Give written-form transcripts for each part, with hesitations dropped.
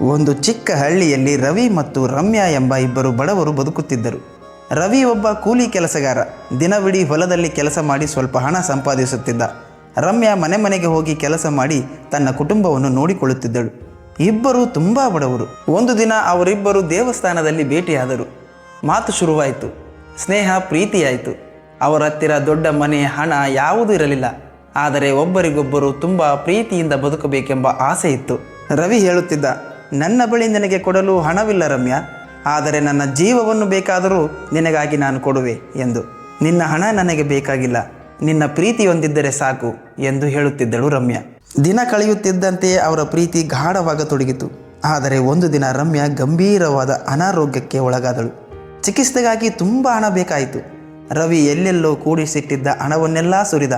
ಒಂದು ಚಿಕ್ಕ ಹಳ್ಳಿಯಲ್ಲಿ ರವಿ ಮತ್ತು ರಮ್ಯಾ ಎಂಬ ಇಬ್ಬರು ಬಡವರು ಬದುಕುತ್ತಿದ್ದರು. ರವಿ ಒಬ್ಬ ಕೂಲಿ ಕೆಲಸಗಾರ. ದಿನವಿಡೀ ಹೊಲದಲ್ಲಿ ಕೆಲಸ ಮಾಡಿ ಸ್ವಲ್ಪ ಹಣ ಸಂಪಾದಿಸುತ್ತಿದ್ದ. ರಮ್ಯಾ ಮನೆ ಮನೆಗೆ ಹೋಗಿ ಕೆಲಸ ಮಾಡಿ ತನ್ನ ಕುಟುಂಬವನ್ನು ನೋಡಿಕೊಳ್ಳುತ್ತಿದ್ದಳು. ಇಬ್ಬರು ತುಂಬ ಬಡವರು. ಒಂದು ದಿನ ಅವರಿಬ್ಬರು ದೇವಸ್ಥಾನದಲ್ಲಿ ಭೇಟಿಯಾದರು. ಮಾತು ಶುರುವಾಯಿತು. ಸ್ನೇಹ ಪ್ರೀತಿಯಾಯಿತು. ಅವರ ಹತ್ತಿರ ದೊಡ್ಡ ಮನೆ, ಹಣ ಯಾವುದೂ ಇರಲಿಲ್ಲ. ಆದರೆ ಒಬ್ಬರಿಗೊಬ್ಬರು ತುಂಬ ಪ್ರೀತಿಯಿಂದ ಬದುಕಬೇಕೆಂಬ ಆಸೆ ಇತ್ತು. ರವಿ ಹೇಳುತ್ತಿದ್ದ, ನನ್ನ ಬಳಿ ನಿನಗೆ ಕೊಡಲು ಹಣವಿಲ್ಲ ರಮ್ಯಾ, ಆದರೆ ನನ್ನ ಜೀವವನ್ನು ಬೇಕಾದರೂ ನಿನಗಾಗಿ ನಾನು ಕೊಡುವೆ ಎಂದು. ನಿನ್ನ ಹಣ ನನಗೆ ಬೇಕಾಗಿಲ್ಲ, ನಿನ್ನ ಪ್ರೀತಿಯೊಂದಿದ್ದರೆ ಸಾಕು ಎಂದು ಹೇಳುತ್ತಿದ್ದಳು ರಮ್ಯಾ. ದಿನ ಕಳೆಯುತ್ತಿದ್ದಂತೆಯೇ ಅವರ ಪ್ರೀತಿ ಗಾಢವಾಗತೊಡಗಿತು. ಆದರೆ ಒಂದು ದಿನ ರಮ್ಯಾ ಗಂಭೀರವಾದ ಅನಾರೋಗ್ಯಕ್ಕೆ ಒಳಗಾದಳು. ಚಿಕಿತ್ಸೆಗಾಗಿ ತುಂಬ ಹಣ ಬೇಕಾಯಿತು. ರವಿ ಎಲ್ಲೆಲ್ಲೋ ಕೂಡಿಸಿಟ್ಟಿದ್ದ ಹಣವನ್ನೆಲ್ಲ ಸುರಿದ.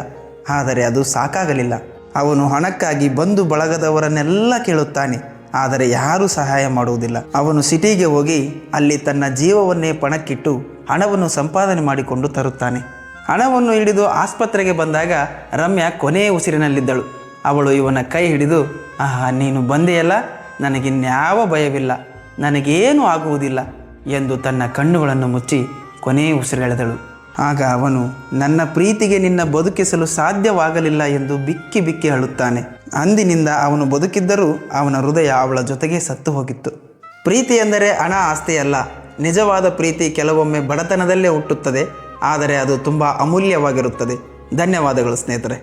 ಆದರೆ ಅದು ಸಾಕಾಗಲಿಲ್ಲ. ಅವನು ಹಣಕ್ಕಾಗಿ ಬಂಧು ಬಳಗದವರನ್ನೆಲ್ಲ ಕೇಳುತ್ತಾನೆ, ಆದರೆ ಯಾರೂ ಸಹಾಯ ಮಾಡುವುದಿಲ್ಲ. ಅವನು ಸಿಟಿಗೆ ಹೋಗಿ ಅಲ್ಲಿ ತನ್ನ ಜೀವವನ್ನೇ ಪಣಕ್ಕಿಟ್ಟು ಹಣವನ್ನು ಸಂಪಾದನೆ ಮಾಡಿಕೊಂಡು ತರುತ್ತಾನೆ. ಹಣವನ್ನು ಹಿಡಿದು ಆಸ್ಪತ್ರೆಗೆ ಬಂದಾಗ ರಮ್ಯಾ ಕೊನೆಯ ಉಸಿರಿನಲ್ಲಿದ್ದಳು. ಅವಳು ಇವನ ಕೈ ಹಿಡಿದು, ಆಹಾ, ನೀನು ಬಂದೆಯಲ್ಲ, ನನಗಿನ್ಯಾವ ಭಯವಿಲ್ಲ, ನನಗೇನೂ ಆಗುವುದಿಲ್ಲ ಎಂದು ತನ್ನ ಕಣ್ಣುಗಳನ್ನು ಮುಚ್ಚಿ ಕೊನೆಯ ಉಸಿರೆಳೆದಳು. ಆಗ ಅವನು, ನನ್ನ ಪ್ರೀತಿಗೆ ನಿನ್ನ ಬದುಕಿಸಲು ಸಾಧ್ಯವಾಗಲಿಲ್ಲ ಎಂದು ಬಿಕ್ಕಿ ಬಿಕ್ಕಿ ಅಳುತ್ತಾನೆ. ಅಂದಿನಿಂದ ಅವನು ಬದುಕಿದ್ದರೂ ಅವನ ಹೃದಯ ಅವಳ ಜೊತೆಗೆ ಸತ್ತು ಹೋಗಿತ್ತು. ಪ್ರೀತಿ ಎಂದರೆ ಹಣ, ಆಸ್ತಿಯಲ್ಲ. ನಿಜವಾದ ಪ್ರೀತಿ ಕೆಲವೊಮ್ಮೆ ಬಡತನದಲ್ಲೇ ಹುಟ್ಟುತ್ತದೆ, ಆದರೆ ಅದು ತುಂಬ ಅಮೂಲ್ಯವಾಗಿರುತ್ತದೆ. ಧನ್ಯವಾದಗಳು ಸ್ನೇಹಿತರೆ.